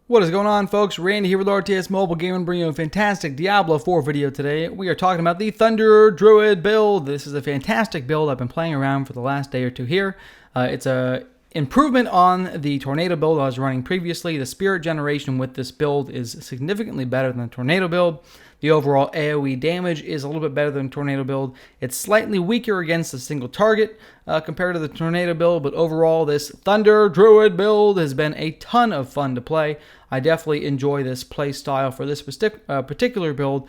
What is going on, folks? Randy here with RTS Mobile Gaming, bringing you a fantastic Diablo 4 video today. We are talking about the Thunder Druid build. This is a fantastic build I've been playing around for the last day or two here. It's a improvement on the Tornado build I was running previously. The Spirit generation with this build is significantly better than the Tornado build. The overall AoE damage is a little bit better than the Tornado build. It's slightly weaker against a single target compared to the Tornado build, but overall this Thunder Druid build has been a ton of fun to play. I definitely enjoy this play style for this particular build.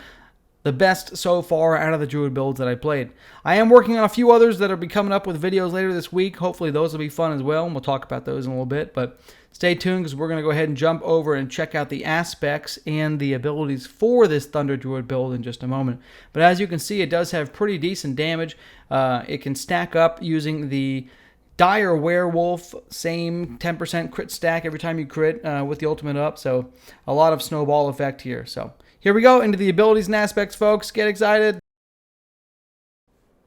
The best so far out of the Druid builds that I played. I am working on a few others that will be coming up with videos later this week. Hopefully those will be fun as well, and we'll talk about those in a little bit. But stay tuned because we're going to go ahead and jump over and check out the aspects and the abilities for this Thunder Druid build in just a moment. But as you can see, it does have pretty decent damage. It can stack up using the Dire Werewolf, same 10% crit stack every time you crit with the ultimate up. So a lot of snowball effect here. So here we go into the abilities and aspects, folks. Get excited.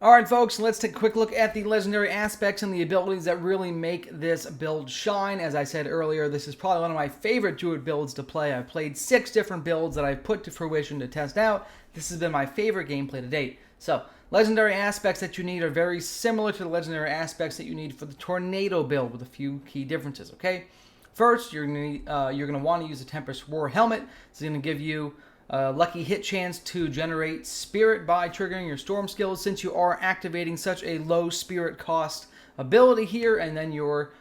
Alright, folks, let's take a quick look at the legendary aspects and the abilities that really make this build shine. As I said earlier, this is probably one of my favorite Druid builds to play. I've played 6 different builds that I've put to fruition to test out. This has been my favorite gameplay to date. So, legendary aspects that you need are very similar to the legendary aspects that you need for the Tornado build with a few key differences, okay? First, you're going to want to use the Tempest War Helmet. It's going to give you lucky hit chance to generate spirit by triggering your storm skills, since you are activating such a low spirit cost ability here, and then your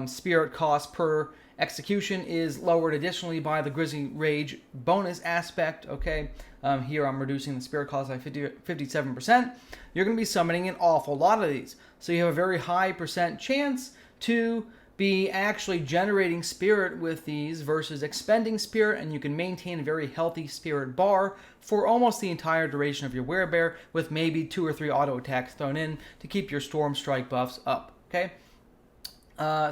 spirit cost per execution is lowered additionally by the Grizzly Rage bonus aspect. Okay, here I'm reducing the spirit cost by 57%. You're going to be summoning an awful lot of these, so you have a very high percent chance to be actually generating spirit with these versus expending spirit, and you can maintain a very healthy spirit bar for almost the entire duration of your werebear, with maybe 2 or 3 auto attacks thrown in to keep your storm strike buffs up. Okay.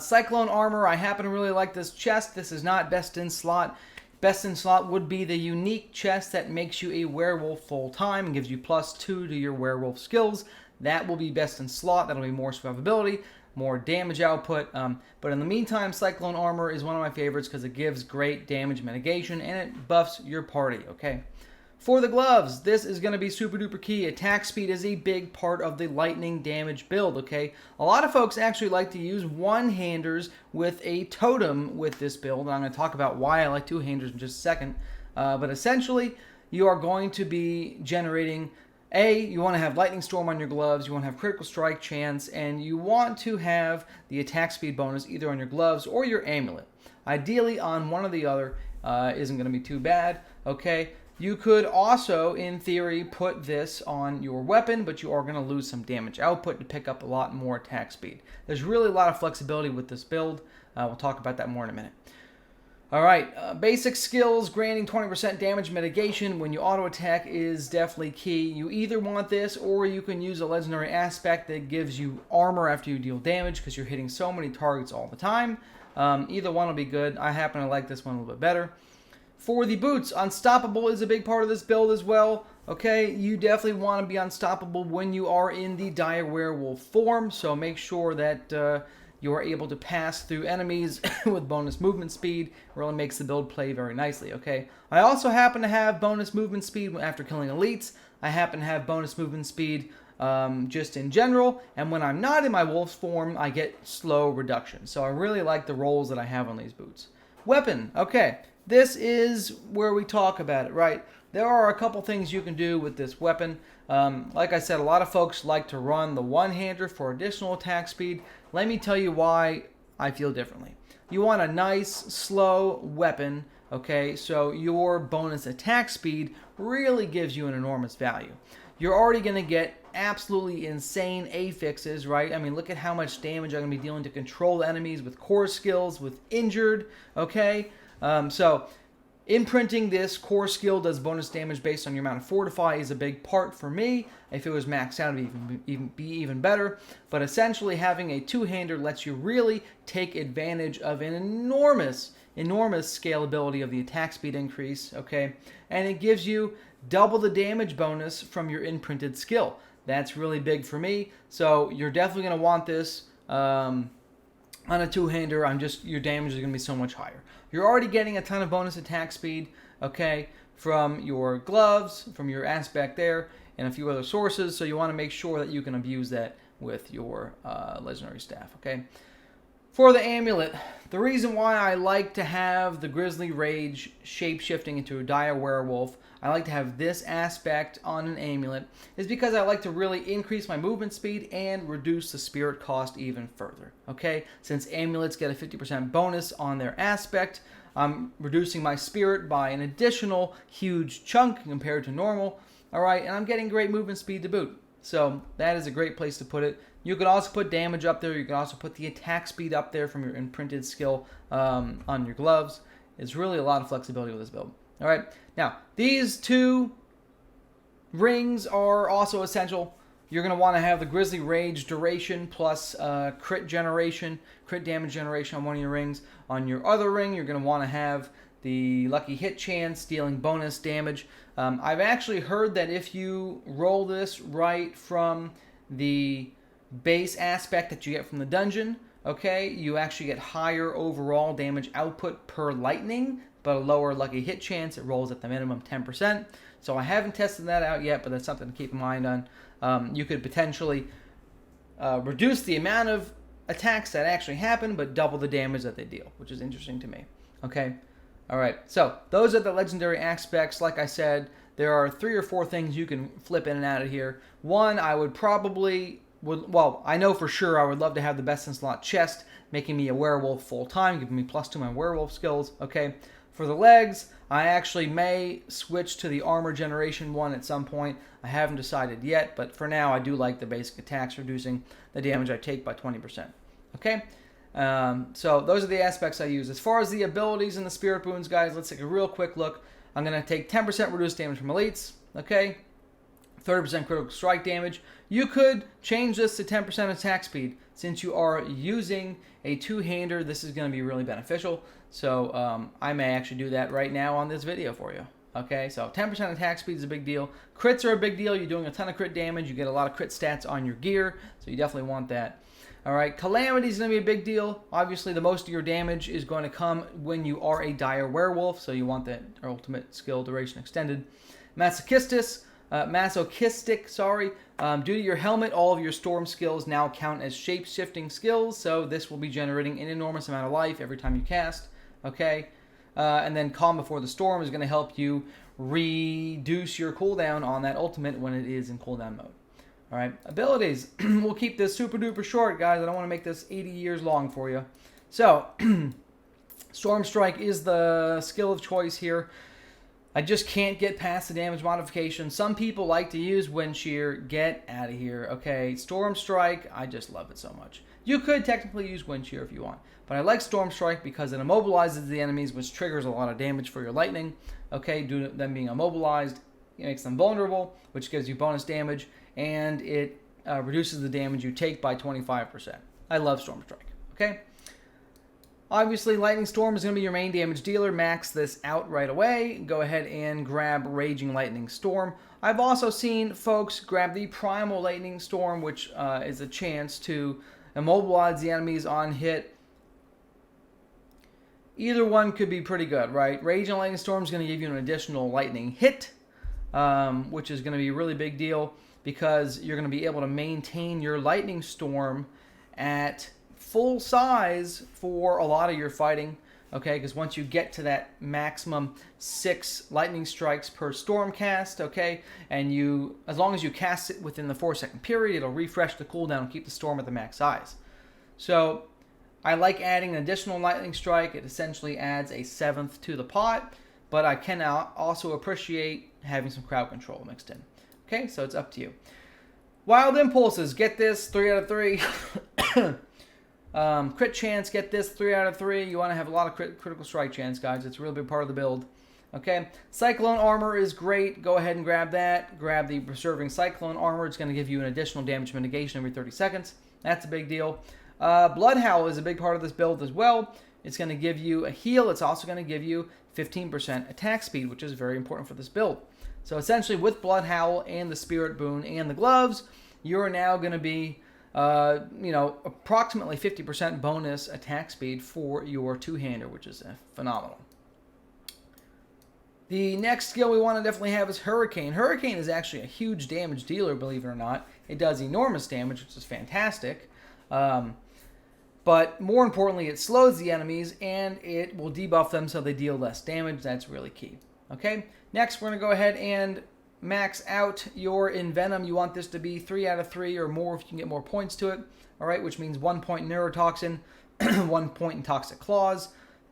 Cyclone armor, I happen to really like this chest. This is not best in slot. Best in slot would be the unique chest that makes you a werewolf full time and gives you +2 to your werewolf skills. That will be best in slot. That'll be more survivability, more damage output, but in the meantime, Cyclone Armor is one of my favorites because it gives great damage mitigation and it buffs your party, okay? For the gloves, this is going to be super duper key. Attack speed is a big part of the lightning damage build, okay? A lot of folks actually like to use one-handers with a totem with this build, and I'm going to talk about why I like two-handers in just a second, but essentially, you are going to be generating you want to have Lightning Storm on your gloves, you want to have Critical Strike chance, and you want to have the attack speed bonus either on your gloves or your amulet. Ideally on one or the other isn't going to be too bad, okay? You could also, in theory, put this on your weapon, but you are going to lose some damage output to pick up a lot more attack speed. There's really a lot of flexibility with this build. We'll talk about that more in a minute. Alright, basic skills, granting 20% damage mitigation when you auto attack is definitely key. You either want this or you can use a legendary aspect that gives you armor after you deal damage because you're hitting so many targets all the time. Either one will be good. I happen to like this one a little bit better. For the boots, Unstoppable is a big part of this build as well. Okay, you definitely want to be unstoppable when you are in the Dire Werewolf form, so make sure that you are able to pass through enemies with bonus movement speed. Really makes the build play very nicely, okay? I also happen to have bonus movement speed after killing elites. I happen to have bonus movement speed just in general. And when I'm not in my wolf's form, I get slow reduction. So I really like the rolls that I have on these boots. Weapon, okay. This is where we talk about it, right? There are a couple things you can do with this weapon. Like I said, a lot of folks like to run the one-hander for additional attack speed. Let me tell you why I feel differently. You want a nice, slow weapon, okay? So your bonus attack speed really gives you an enormous value. You're already going to get absolutely insane affixes, right? I mean, look at how much damage I'm going to be dealing to control enemies with core skills, with injured, okay? So imprinting this core skill does bonus damage based on your amount of fortify is a big part for me. If it was maxed out, it would be even better. But essentially having a two-hander lets you really take advantage of an enormous scalability of the attack speed increase, okay? And it gives you double the damage bonus from your imprinted skill. That's really big for me. So you're definitely going to want this on a two-hander, your damage is going to be so much higher. You're already getting a ton of bonus attack speed, okay, from your gloves, from your aspect there, and a few other sources, so you want to make sure that you can abuse that with your legendary staff, okay? For the amulet, the reason why I like to have the Grizzly Rage shape-shifting into a dire werewolf, I like to have this aspect on an amulet, is because I like to really increase my movement speed and reduce the spirit cost even further, okay? Since amulets get a 50% bonus on their aspect, I'm reducing my spirit by an additional huge chunk compared to normal, all right? And I'm getting great movement speed to boot. So that is a great place to put it. You could also put damage up there. You can also put the attack speed up there from your imprinted skill on your gloves. It's really a lot of flexibility with this build. All right. Now, these two rings are also essential. You're going to want to have the Grizzly Rage duration plus crit damage generation on one of your rings. On your other ring, you're going to want to have the lucky hit chance, dealing bonus damage. I've actually heard that if you roll this right from the base aspect that you get from the dungeon, okay, you actually get higher overall damage output per lightning, but a lower lucky hit chance. It rolls at the minimum 10%. So I haven't tested that out yet, but that's something to keep in mind on. You could potentially reduce the amount of attacks that actually happen, but double the damage that they deal, which is interesting to me. Okay. All right, so those are the legendary aspects. Like I said, there are 3 or 4 things you can flip in and out of here. One, I know for sure I would love to have the best in slot chest, making me a werewolf full time, giving me +2 my werewolf skills. Okay, for the legs, I actually may switch to the armor generation one at some point. I haven't decided yet, but for now I do like the basic attacks, reducing the damage I take by 20%. Okay. So those are the aspects I use. As far as the abilities and the spirit boons, guys, let's take a real quick look. I'm going to take 10% reduced damage from elites, okay? 30% critical strike damage. You could change this to 10% attack speed. Since you are using a two-hander, this is going to be really beneficial. So I may actually do that right now on this video for you. Okay, so 10% attack speed is a big deal. Crits are a big deal. You're doing a ton of crit damage. You get a lot of crit stats on your gear, so you definitely want that. All right, Calamity is going to be a big deal. Obviously, the most of your damage is going to come when you are a dire werewolf, so you want that ultimate skill duration extended. Masochistic, due to your helmet, all of your storm skills now count as shape-shifting skills, so this will be generating an enormous amount of life every time you cast. Okay, and then Calm Before the Storm is going to help you reduce your cooldown on that ultimate when it is in cooldown mode. All right, abilities. We'll keep this super duper short, guys. I don't want to make this 80 years long for you. So, Storm Strike is the skill of choice here. I just can't get past the damage modification. Some people like to use Wind Shear. Get out of here, okay? Storm Strike, I just love it so much. You could technically use Wind Shear if you want, but I like Storm Strike because it immobilizes the enemies, which triggers a lot of damage for your lightning, okay? Due to them being immobilized, it makes them vulnerable, which gives you bonus damage, and it reduces the damage you take by 25%. I love Storm Strike, okay? Obviously, Lightning Storm is going to be your main damage dealer. Max this out right away. Go ahead and grab Raging Lightning Storm. I've also seen folks grab the Primal Lightning Storm, which is a chance to immobilize the enemies on hit. Either one could be pretty good, right? Raging Lightning Storm is going to give you an additional lightning hit, which is going to be a really big deal because you're going to be able to maintain your Lightning Storm at full size for a lot of your fighting, okay? Because once you get to that maximum 6 lightning strikes per storm cast, okay, and as long as you cast it within the 4-second period, it'll refresh the cooldown and keep the storm at the max size. So I like adding an additional lightning strike. It essentially adds a 7th to the pot, but I can also appreciate having some crowd control mixed in. Okay, so it's up to you. Wild Impulses, get this, 3 out of 3. Crit chance, get this, 3 out of 3. You want to have a lot of critical strike chance, guys. It's a real big part of the build. Okay, Cyclone Armor is great. Go ahead and grab that. Grab the Preserving Cyclone Armor. It's going to give you an additional damage mitigation every 30 seconds. That's a big deal. Blood Howl is a big part of this build as well. It's going to give you a heal. It's also going to give you 15% attack speed, which is very important for this build. So essentially, with Blood Howl and the Spirit Boon and the gloves, you're now going to be you know, approximately 50% bonus attack speed for your two-hander, which is phenomenal. The next skill we want to definitely have is Hurricane. Hurricane is actually a huge damage dealer, believe it or not. It does enormous damage, which is fantastic. But more importantly, it slows the enemies, and it will debuff them so they deal less damage. That's really key. Okay, next we're going to go ahead and max out your Envenom. You want this to be 3 out of 3 or more if you can get more points to it. All right, which means 1 point Neurotoxin, 1 point in Toxic Claws.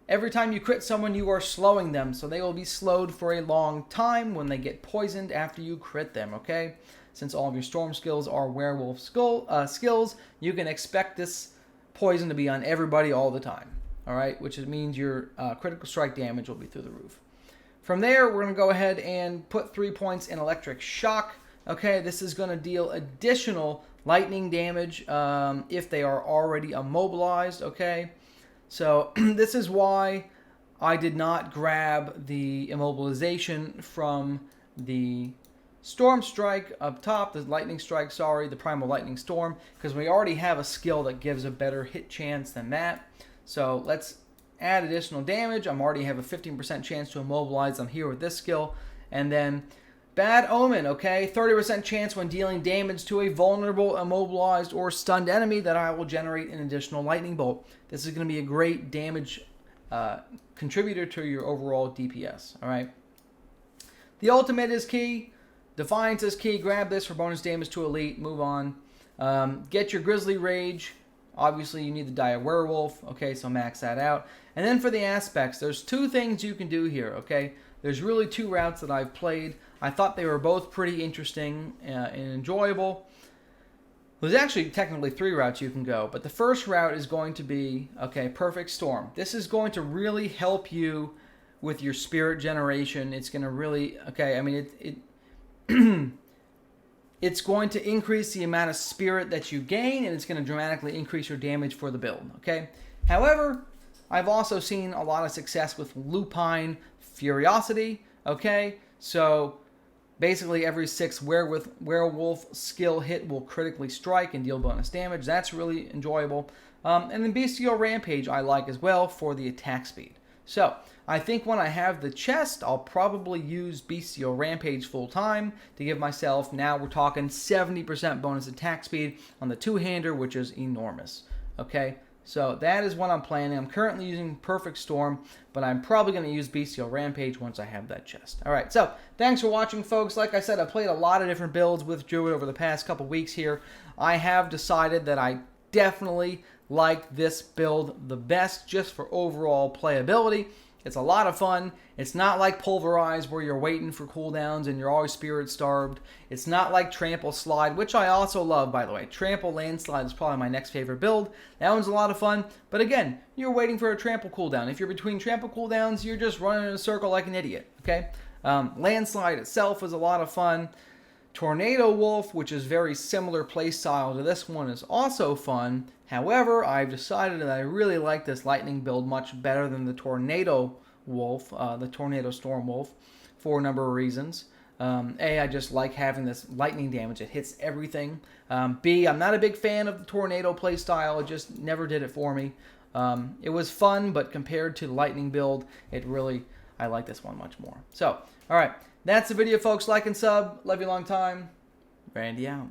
Every time you crit someone, you are slowing them, so they will be slowed for a long time when they get poisoned after you crit them, okay? Since all of your storm skills are werewolf skills, you can expect this poison to be on everybody all the time, all right? Which means your critical strike damage will be through the roof. From there, we're going to go ahead and put 3 points in Electric Shock, okay? This is going to deal additional lightning damage if they are already immobilized, okay? So this is why I did not grab the immobilization from the Storm Strike up top, the Lightning Strike, sorry, the Primal Lightning Storm, because we already have a skill that gives a better hit chance than that. So let's add additional damage. I'm already have a 15% chance to immobilize them here with this skill. And then Bad Omen, okay? 30% chance when dealing damage to a vulnerable, immobilized, or stunned enemy that I will generate an additional lightning bolt. This is going to be a great damage contributor to your overall DPS, all right? The ultimate is key. Defiance is key. Grab this for bonus damage to elite. Move on. Get your Grizzly Rage. Obviously, you need to die a werewolf, okay? So max that out. And then for the aspects, there's 2 things you can do here, okay? There's really 2 routes that I've played. I thought they were both pretty interesting and enjoyable. There's actually technically 3 routes you can go, but the first route is going to be, okay, Perfect Storm. This is going to really help you with your spirit generation. It's going to really, okay, I mean, it's going to increase the amount of spirit that you gain, and it's going to dramatically increase your damage for the build, okay? However, I've also seen a lot of success with Lupine Furiosity, okay? So basically every 6 werewolf skill hit will critically strike and deal bonus damage. That's really enjoyable. And then Bestial Rampage I like as well for the attack speed. So I think when I have the chest, I'll probably use Bestial Rampage full time to give myself, now we're talking 70% bonus attack speed on the two-hander, which is enormous. Okay, so that is what I'm planning. I'm currently using Perfect Storm, but I'm probably going to use Bestial Rampage once I have that chest. All right, so thanks for watching, folks. Like I said, I played a lot of different builds with Druid over the past couple weeks here. I have decided that I definitely like this build the best just for overall playability. It's a lot of fun. It's not like Pulverize where you're waiting for cooldowns and you're always spirit starved. It's not like Trample Slide, which I also love, by the way. Trample Landslide is probably my next favorite build. That one's a lot of fun. But again, you're waiting for a Trample cooldown. If you're between Trample cooldowns, you're just running in a circle like an idiot. Okay? Landslide itself is a lot of fun. Tornado Wolf, which is very similar playstyle to this one, is also fun. However, I've decided that I really like this lightning build much better than the Tornado Wolf, the Tornado Storm Wolf, for a number of reasons. A, I just like having this lightning damage. It hits everything. B, I'm not a big fan of the Tornado playstyle. It just never did it for me. It was fun, but compared to the lightning build, I like this one much more. So, all right. That's the video, folks. Like and sub. Love you a long time. Randy out.